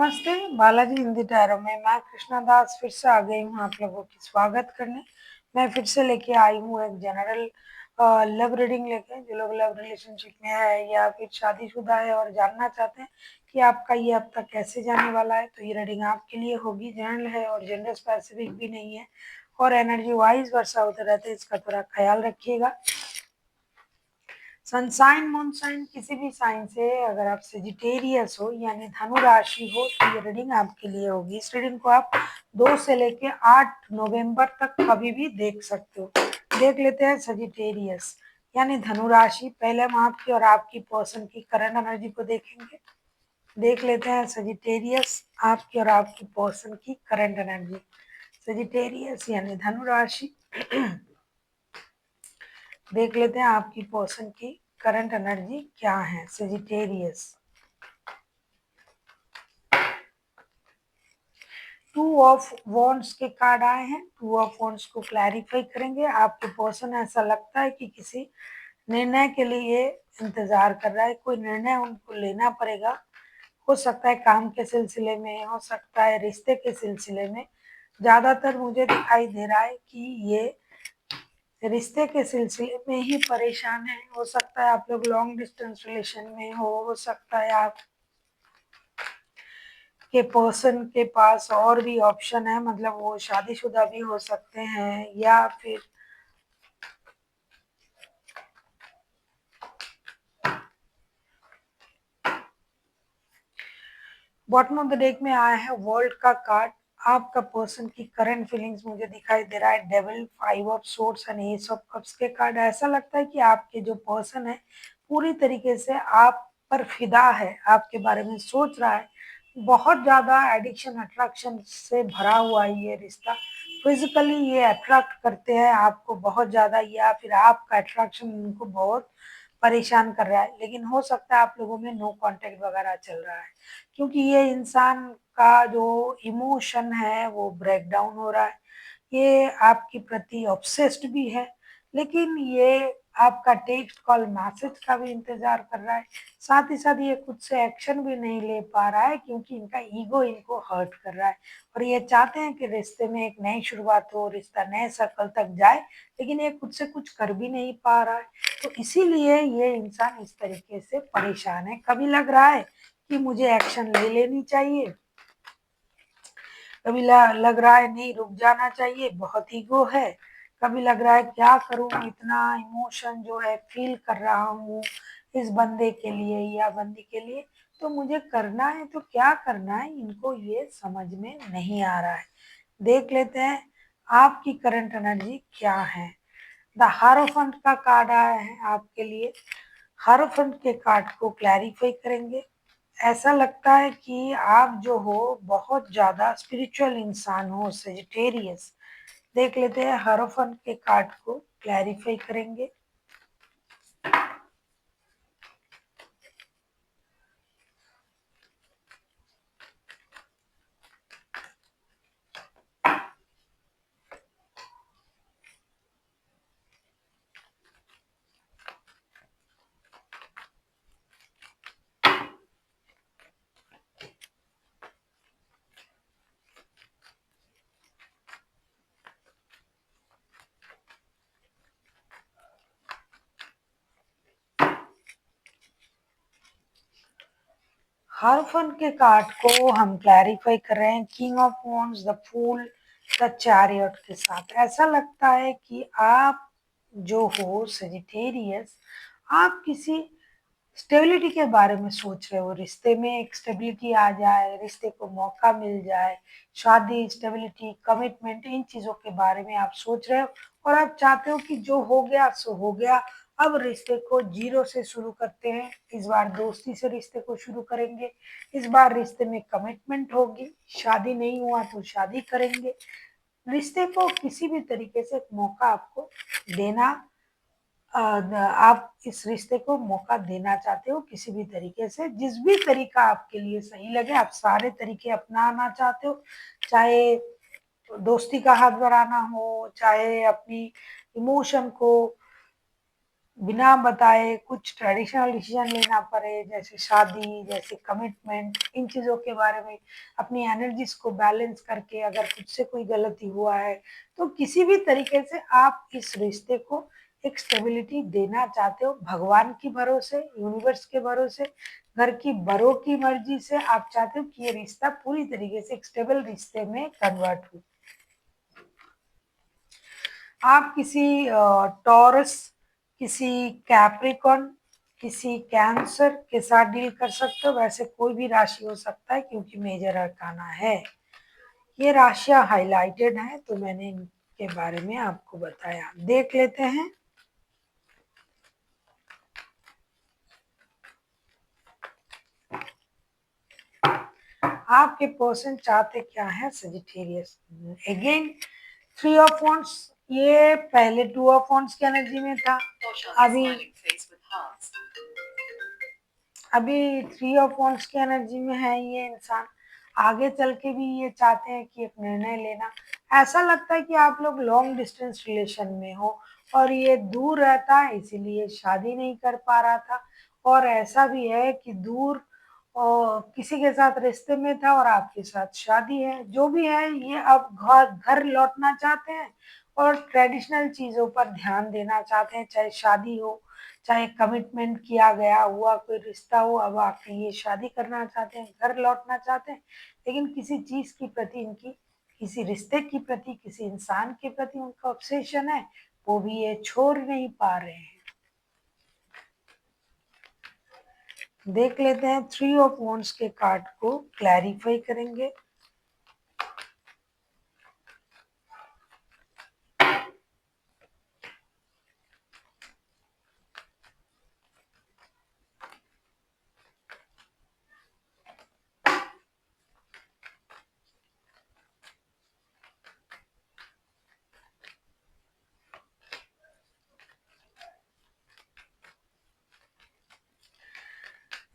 नमस्ते, बालाजी हिंदी टैरो में मैं कृष्णा दास फिर से आ गई हूँ आप लोगों की स्वागत करने। मैं फिर से लेके आई हूँ एक जनरल लव रीडिंग लेके। जो लोग लव रिलेशनशिप में है या फिर शादीशुदा है और जानना चाहते हैं कि आपका ये हफ्ता कैसे जाने वाला है, तो ये रीडिंग आपके लिए होगी। जनरल है और जेंडर स्पेसिफिक भी नहीं है और एनर्जी वाइज वर्षा होते रहते हैं, इसका थोड़ा ख्याल रखिएगा। सनसाइन मूनसाइन किसी भी साइन से अगर आप सेजिटेरियस हो यानी धनु राशि हो तो ये रीडिंग आपके लिए होगी। इस रीडिंग को आप 2 से लेके 8 नवंबर तक कभी भी देख सकते हो। देख लेते हैं सेजिटेरियस यानी धनु राशि। पहले हम आपकी और आपकी पर्सन की करंट एनर्जी को देखेंगे। देख लेते हैं सेजिटेरियस, आपकी और आपकी पर्सन की करंट एनर्जी। सेजिटेरियस यानी धनु राशि। देख लेते हैं आपकी पर्सन की करंट एनर्जी क्या है। सेजिटेरियस, 2 ऑफ वॉन्ड्स के कार्ड आए हैं। 2 ऑफ वॉन्ड्स को क्लैरिफाई करेंगे। आपके पर्सन ऐसा लगता है कि किसी निर्णय के लिए इंतजार कर रहा है, कोई निर्णय उनको लेना पड़ेगा। हो सकता है काम के सिलसिले में, हो सकता है रिश्ते के सिलसिले में। ज्यादातर मुझे दिखाई दे रहा है कि ये रिश्ते के सिलसिले में ही परेशान है। हो सकता है आप लोग लॉन्ग डिस्टेंस रिलेशन में हो सकता है आप के पर्सन के पास और भी ऑप्शन है, मतलब वो शादीशुदा भी हो सकते हैं या फिर बॉटम ऑफ द डेक में आया है वर्ल्ड का कार्ड। आपका पर्सन की करंट फीलिंग्स मुझे दिखाई दे रहा है devil, 5 of swords and S of cups के कार्ड। ऐसा लगता है कि आपके जो पर्सन है पूरी तरीके से आप पर फिदा है, आपके बारे में सोच रहा है। बहुत ज्यादा एडिक्शन अट्रैक्शन से भरा हुआ है ये रिश्ता। फिजिकली ये अट्रैक्ट करते हैं आपको बहुत ज्यादा, या फिर आपका अट्रैक्शन उनको बहुत परेशान कर रहा है। लेकिन हो सकता है आप लोगों में नो कांटेक्ट वगैरह चल रहा है, क्योंकि ये इंसान का जो इमोशन है वो ब्रेक डाउन हो रहा है। ये आपके प्रति ऑब्सेस्ड भी है, लेकिन ये आपका टेक्स्ट कॉल मैसेज का भी इंतजार कर रहा है। साथ ही साथ ये खुद से एक्शन भी नहीं ले पा रहा है, क्योंकि इनका ईगो इनको हर्ट कर रहा है और ये चाहते हैं कि रिश्ते में एक नई शुरुआत हो, रिश्ता नए सर्कल तक जाए, लेकिन ये खुद से कुछ कर भी नहीं पा रहा है। तो इसीलिए ये इंसान इस तरीके से परेशान है। कभी लग रहा है कि मुझे एक्शन ले लेनी चाहिए, कभी लग रहा है नहीं रुक जाना चाहिए, बहुत ईगो है। कभी लग रहा है क्या करूं, इतना इमोशन जो है फील कर रहा हूँ इस बंदे के लिए या बंदी के लिए, तो मुझे करना है तो क्या करना है, इनको ये समझ में नहीं आ रहा है। देख लेते हैं आपकी करंट एनर्जी क्या है। द हारोफंट का कार्ड आया है आपके लिए। हारोफंट के कार्ड को क्लैरिफाई करेंगे। ऐसा लगता है कि आप जो हो बहुत ज्यादा स्पिरिचुअल इंसान हो, सेजिटेरियस। देख लेते हैं हारोफंट के कार्ड को क्लैरिफाई करेंगे। हारोफंट के कार्ड को हम क्लैरिफाई कर रहे हैं king of wands, the fool, the chariot के साथ। ऐसा लगता है कि आप जो हो सेजिटेरियस, आप किसी स्टेबिलिटी के बारे में सोच रहे हो। रिश्ते में एक स्टेबिलिटी आ जाए, रिश्ते को मौका मिल जाए, शादी, स्टेबिलिटी, कमिटमेंट, इन चीजों के बारे में आप सोच रहे हो और आप चाहते हो कि जो हो गया सो हो गया, अब रिश्ते को जीरो से शुरू करते हैं। इस बार दोस्ती से रिश्ते को शुरू करेंगे, इस बार रिश्ते में कमिटमेंट होगी, शादी नहीं हुआ तो शादी करेंगे। रिश्ते को किसी भी तरीके से एक मौका आपको देना, आप इस रिश्ते को मौका देना चाहते हो किसी भी तरीके से। जिस भी तरीका आपके लिए सही लगे आप सारे तरीके अपनाना चाहते हो, चाहे दोस्ती का हाथ बढ़ाना हो, चाहे अपनी इमोशन को बिना बताए कुछ ट्रेडिशनल डिसीजन लेना पड़े, जैसे शादी, जैसे कमिटमेंट, इन चीज़ों के बारे में अपनी एनर्जीज को बैलेंस करके अगर खुद से कोई गलती हुआ है, तो किसी भी तरीके से आप इस रिश्ते को एक स्टेबिलिटी देना चाहते हो, भगवान की भरोसे, यूनिवर्स के भरोसे, घर की बड़ों की मर्जी से आप चाहते हो कि ये रिश्ता पूरी तरीके से एक स्टेबल रिश्ते में कन्वर्ट हो। आप किसी टॉरस, किसी कैप्रिकॉन, किसी कैंसर के साथ डील कर सकते हो, वैसे कोई भी राशि हो सकता है क्योंकि मेजर अरकाना है। ये राशियां हाइलाइटेड हैं तो मैंने इनके बारे में आपको बताया। देख लेते हैं आपके पर्सन चाहते क्या है सजिटेरियस। अगेन 3 ऑफ वॉन्ड्स, ये पहले 2 ऑफ वॉन्ड्स की एनर्जी में था, अभी अभी 3 ऑफ वॉन्ड्स की एनर्जी में है ये इंसान। आगे चल के भी ये चाहते हैं कि एक निर्णय लेना। ऐसा लगता है कि आप लोग लॉन्ग डिस्टेंस रिलेशन में हो और ये दूर रहता है इसीलिए शादी नहीं कर पा रहा था, और ऐसा भी है कि दूर और किसी के साथ रिश्ते में था और आपके साथ शादी है। जो भी है ये अब घर घर लौटना चाहते हैं और ट्रेडिशनल चीजों पर ध्यान देना चाहते हैं, चाहे शादी हो, चाहे कमिटमेंट किया गया हुआ कोई रिश्ता हो, अब आप ये शादी करना चाहते हैं, घर लौटना चाहते हैं, लेकिन किसी चीज के प्रति इनकी, किसी रिश्ते के प्रति, किसी इंसान के प्रति उनका ऑब्सेशन है, वो भी ये छोड़ नहीं पा रहे हैं। देख लेते हैं 3 ऑफ वॉन्ड्स के कार्ड को क्लैरिफाई करेंगे।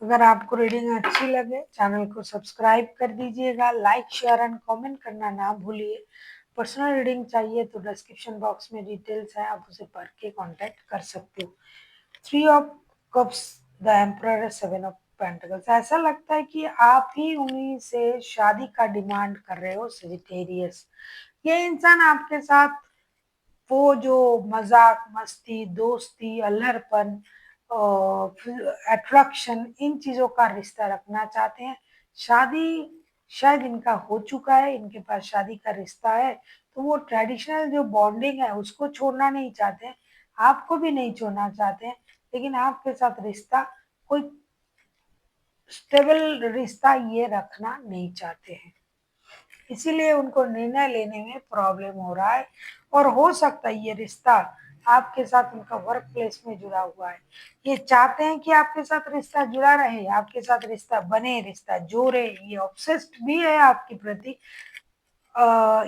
अगर आपको रीडिंग अच्छी लगे चैनल को सब्सक्राइब कर दीजिएगा, लाइक शेयर एंड कमेंट करना ना भूलिए। पर्सनल रीडिंग चाहिए तो डिस्क्रिप्शन बॉक्स में डिटेल्स है, आप उसे पढ़ के कांटेक्ट कर सकते हो। 3 of cups, the emperor, 7 of pentacles, ऐसा लगता है कि आप ही उन्हीं से शादी का डिमांड कर रहे हो सजिटेरियस। ये इंसान आपके साथ वो जो मजाक मस्ती दोस्ती अल्हड़पन अट्रैक्शन, इन चीजों का रिश्ता रखना चाहते हैं। शादी शायद इनका हो चुका है, इनके पास शादी का रिश्ता है, तो वो ट्रेडिशनल जो बॉन्डिंग है उसको छोड़ना नहीं चाहते हैं, आपको भी नहीं छोड़ना चाहते हैं, लेकिन आपके साथ रिश्ता कोई स्टेबल रिश्ता ये रखना नहीं चाहते हैं, इसीलिए उनको निर्णय लेने में प्रॉब्लम हो रहा है। और हो सकता है ये रिश्ता आपके साथ उनका वर्क प्लेस में जुड़ा हुआ है। ये चाहते हैं कि आपके साथ रिश्ता जुड़ा रहे, आपके साथ रिश्ता बने, रिश्ता जोड़े, ये ऑब्सेस्ड भी है आपके प्रति।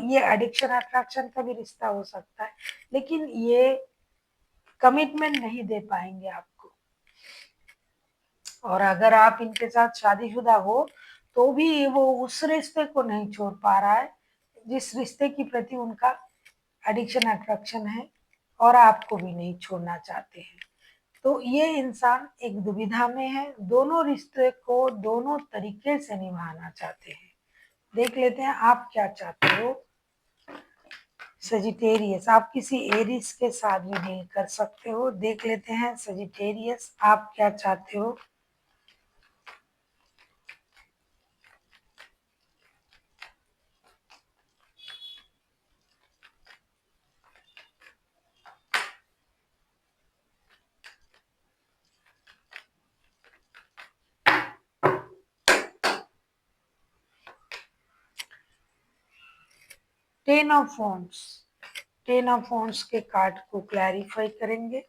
ये एडिक्शन अट्रैक्शन का भी रिश्ता हो सकता है, लेकिन ये कमिटमेंट नहीं दे पाएंगे आपको। और अगर आप इनके साथ शादीशुदा हो तो भी वो उस रिश्ते को नहीं छोड़ पा रहा है जिस रिश्ते के प्रति उनका एडिक्शन अट्रैक्शन है, और आपको भी नहीं छोड़ना चाहते हैं। तो ये इंसान एक दुविधा में है, दोनों रिश्ते को दोनों तरीके से निभाना चाहते हैं। देख लेते हैं आप क्या चाहते हो सजिटेरियस। आप किसी एरिस के साथ भी डील कर सकते हो। देख लेते हैं सजिटेरियस आप क्या चाहते हो। 10 ऑफ वॉन्ड्स, 10 ऑफ वॉन्ड्स के कार्ड को क्लैरिफाई करेंगे।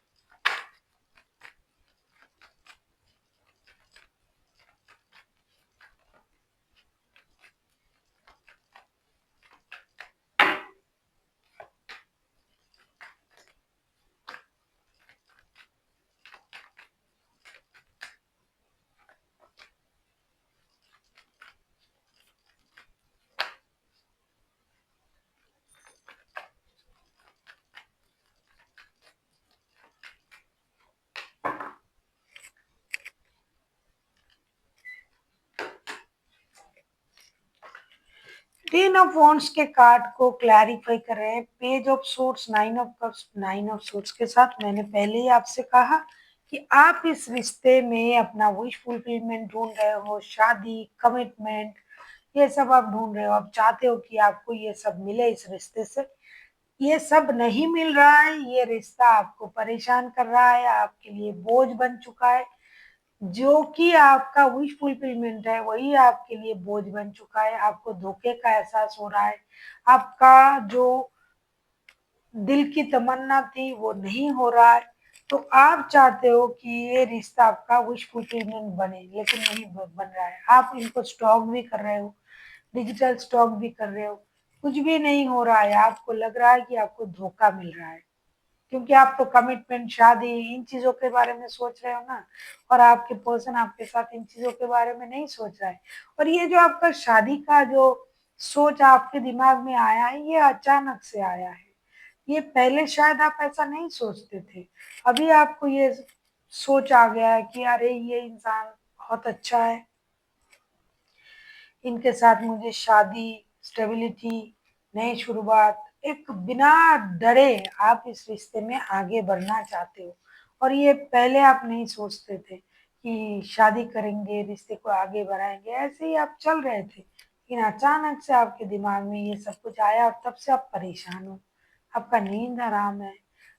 टेन ऑफ वॉन्ड्स के कार्ड को क्लैरिफाई कर रहे हैं page of sorts, nine of cups. Nine of sorts के साथ मैंने पहले ही आपसे कहा कि आप इस रिश्ते में अपना विश फुलफिलमेंट ढूंढ रहे हो, शादी, कमिटमेंट, ये सब आप ढूंढ रहे हो। आप चाहते हो कि आपको ये सब मिले इस रिश्ते से। ये सब नहीं मिल रहा है, ये रिश्ता आपको परेशान कर रहा है, आपके लिए बोझ बन चुका है। जो कि आपका विश फुलफिलमेंट है वही आपके लिए बोझ बन चुका है। आपको धोखे का एहसास हो रहा है। आपका जो दिल की तमन्ना थी वो नहीं हो रहा है। तो आप चाहते हो कि ये रिश्ता आपका विश फुलफिलमेंट बने, लेकिन नहीं बन रहा है। आप इनको स्टॉक भी कर रहे हो, डिजिटल स्टॉक भी कर रहे हो, कुछ भी नहीं हो रहा है। आपको लग रहा है कि आपको धोखा मिल रहा है, क्योंकि आप तो कमिटमेंट, शादी, इन चीजों के बारे में सोच रहे हो ना। और आपके पर्सन आपके साथ इन चीजों के बारे में नहीं सोच रहा है। और ये जो आपका शादी का जो सोच आपके दिमाग में आया है, ये अचानक से आया है। ये पहले शायद आप ऐसा नहीं सोचते थे। अभी आपको ये सोच आ गया है कि अरे ये इंसान बहुत अच्छा है, इनके साथ मुझे शादी, स्टेबिलिटी, नई शुरुआत, एक बिना डरे आप इस रिश्ते में आगे बढ़ना चाहते हो। और ये पहले आप नहीं सोचते थे कि शादी करेंगे, रिश्ते को आगे बढ़ाएंगे, ऐसे ही आप चल रहे थे। लेकिन अचानक से आपके दिमाग में ये सब कुछ आया और तब से आप परेशान हो। आपका नींद हराम है,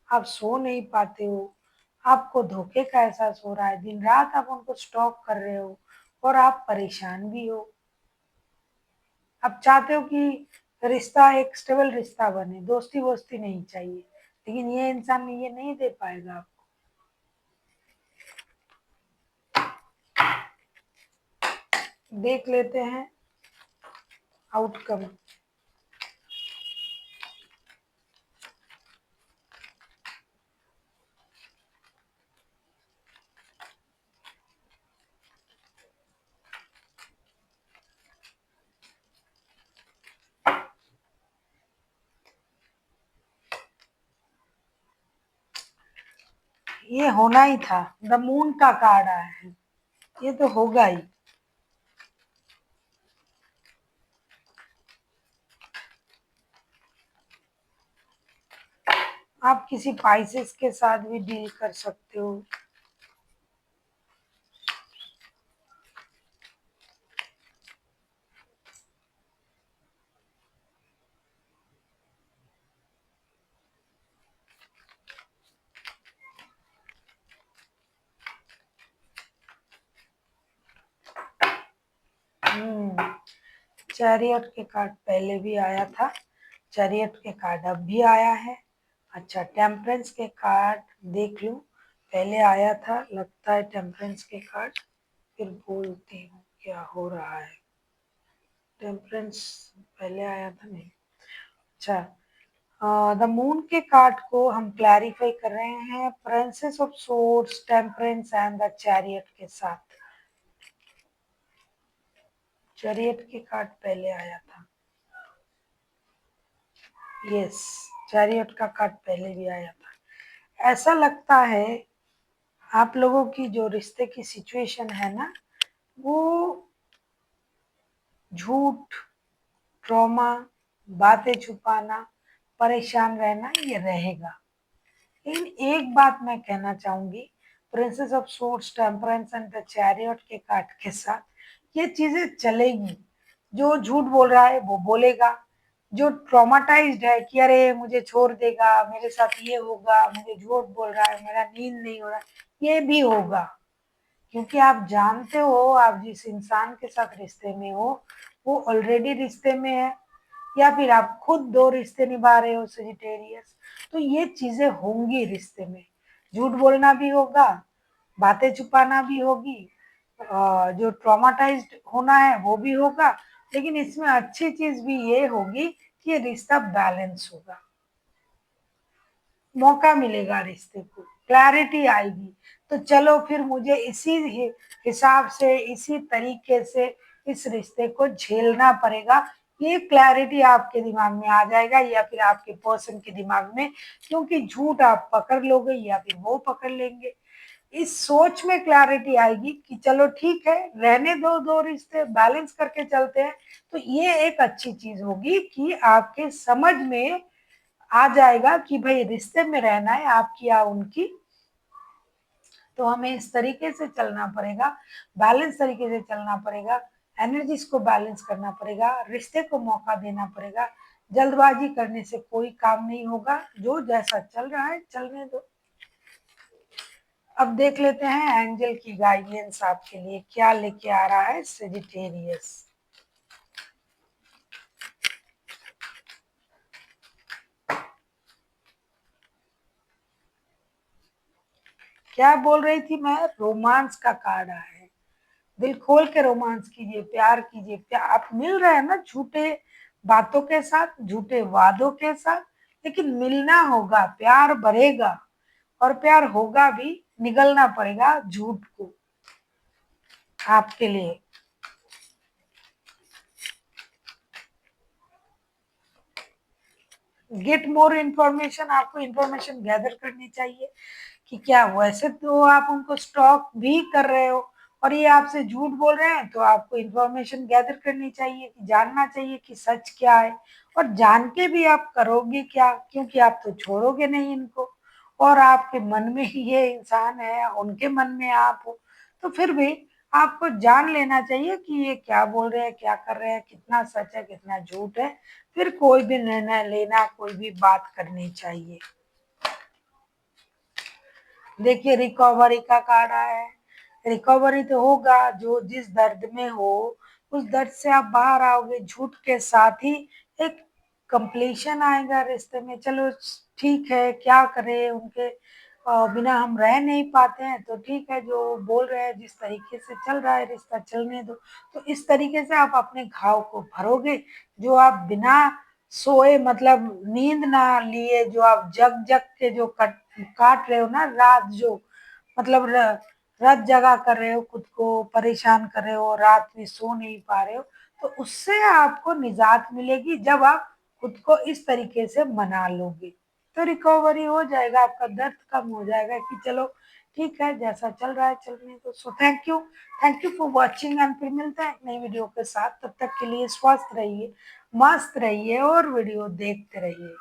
आप सो नहीं पाते हो, आपको धोखे का एहसास हो रहा है, दिन रात आप उनको स्टॉक कर रहे हो और आप परेशान भी हो। आप चाहते हो कि रिश्ता एक स्टेबल रिश्ता बने, दोस्ती वोस्ती नहीं चाहिए, लेकिन ये इंसान ये नहीं दे पाएगा आपको। देख लेते हैं आउटकम। ये होना ही था, द मून का कार्ड आया है, ये तो होगा ही। आप किसी पाइसेस के साथ भी डील कर सकते हो। हम्म चैरियट के कार्ड पहले भी आया था, चैरियट के कार्ड अब भी आया है। अच्छा, टेम्परेंस के कार्ड देख लूं, पहले आया था, लगता है टेम्परेंस के कार्ड, फिर बोलती हूँ क्या हो रहा है। टेम्परेंस पहले आया था नहीं। अच्छा, द मून के कार्ड को हम क्लैरिफाई कर रहे हैं princess of swords, temperance and the chariot के साथ। चैरियट के कार्ड पहले आया था, यस, चैरियट का कार्ड पहले भी आया था। ऐसा लगता है आप लोगों की जो रिश्ते की सिचुएशन है ना, वो झूठ, ट्रॉमा, बातें छुपाना, परेशान रहना, ये रहेगा। लेकिन एक बात मैं कहना चाहूंगी, princess of swords, temperance and the chariot के कार्ड के साथ ये चीजें चलेगी। जो झूठ बोल रहा है वो बोलेगा, जो ट्रॉमाटाइज्ड है कि अरे मुझे छोड़ देगा, मेरे साथ ये होगा, मुझे झूठ बोल रहा है, मेरा नींद नहीं हो रहा, ये भी होगा। क्योंकि आप जानते हो आप जिस इंसान के साथ रिश्ते में हो वो ऑलरेडी रिश्ते में है, या फिर आप खुद दो रिश्ते निभा रहे हो सेजिटेरियस। तो ये चीजें होंगी रिश्ते में, झूठ बोलना भी होगा, बातें छुपाना भी होगी, जो ट्रॉमाटाइज्ड होना है वो भी होगा। लेकिन इसमें अच्छी चीज भी ये होगी कि ये रिश्ता बैलेंस होगा, मौका मिलेगा रिश्ते को, क्लैरिटी आएगी। तो चलो फिर मुझे इसी हिसाब से, इसी तरीके से इस रिश्ते को झेलना पड़ेगा। ये क्लैरिटी आपके दिमाग में आ जाएगा या फिर आपके पर्सन के दिमाग में, क्योंकि झूठ आप पकड़ लोगे या फिर वो पकड़ लेंगे। इस सोच में क्लैरिटी आएगी कि चलो ठीक है, रहने दो, दो रिश्ते बैलेंस करके चलते हैं। तो ये एक अच्छी चीज होगी कि आपके समझ में आ जाएगा कि भाई रिश्ते में रहना है आपकी या उनकी, तो हमें इस तरीके से चलना पड़ेगा, बैलेंस तरीके से चलना पड़ेगा, एनर्जीज को बैलेंस करना पड़ेगा, रिश्ते को मौका देना पड़ेगा। जल्दबाजी करने से कोई काम नहीं होगा, जो जैसा चल रहा है चलने दो। अब देख लेते हैं एंजल की गाइडेंस आपके लिए क्या लेके आ रहा है सेजिटेरियस। क्या बोल रही थी मैं, रोमांस का कार्ड आया है। दिल खोल के रोमांस कीजिए, प्यार कीजिए। प्यार आप मिल रहे हैं ना झूठे बातों के साथ, झूठे वादों के साथ, लेकिन मिलना होगा, प्यार बढ़ेगा और प्यार होगा भी। निगलना पड़ेगा झूठ को आपके लिए। गेट मोर इन्फॉर्मेशन, आपको इन्फॉर्मेशन गैदर करनी चाहिए कि क्या वैसे तो आप उनको स्टॉक भी कर रहे हो और ये आपसे झूठ बोल रहे हैं, तो आपको इन्फॉर्मेशन गैदर करनी चाहिए कि जानना चाहिए कि सच क्या है। और जान के भी आप करोगे क्या, क्योंकि आप तो छोड़ोगे नहीं इनको, और आपके मन में ही ये इंसान है, उनके मन में आप हो, तो फिर भी आपको जान लेना चाहिए कि ये क्या बोल रहे हैं, क्या कर रहे हैं, कितना सच है, कितना झूठ है। फिर कोई भी निर्णय लेना, कोई भी बात करनी चाहिए। देखिए रिकवरी का कार्ड आया है। रिकवरी तो होगा, जो जिस दर्द में हो उस दर्द से आप बाहर आओगे। झूठ के साथ ही एक कंप्लीशन आएगा रिश्ते में। चलो ठीक है, क्या करें, उनके बिना हम रह नहीं पाते हैं, तो ठीक है, जो बोल रहे हैं, जिस तरीके से चल रहा है रिश्ता चलने दो। तो इस तरीके से आप अपने घाव को भरोगे। जो आप बिना सोए, मतलब नींद ना लिए, जो आप जग जग के जो काट रहे हो ना रात, जो मतलब रात जगा कर रहे हो, खुद को परेशान कर रहे हो, रात में सो नहीं पा रहे हो, तो उससे आपको निजात मिलेगी जब आप खुद को इस तरीके से मना लोगे। तो रिकवरी हो जाएगा, आपका दर्द कम हो जाएगा कि चलो ठीक है, जैसा चल रहा है चलने दो। So thank you for watching, and फिर मिलते हैं एक नई वीडियो के साथ। तब तक के लिए स्वस्थ रहिए, मस्त रहिए और वीडियो देखते रहिए।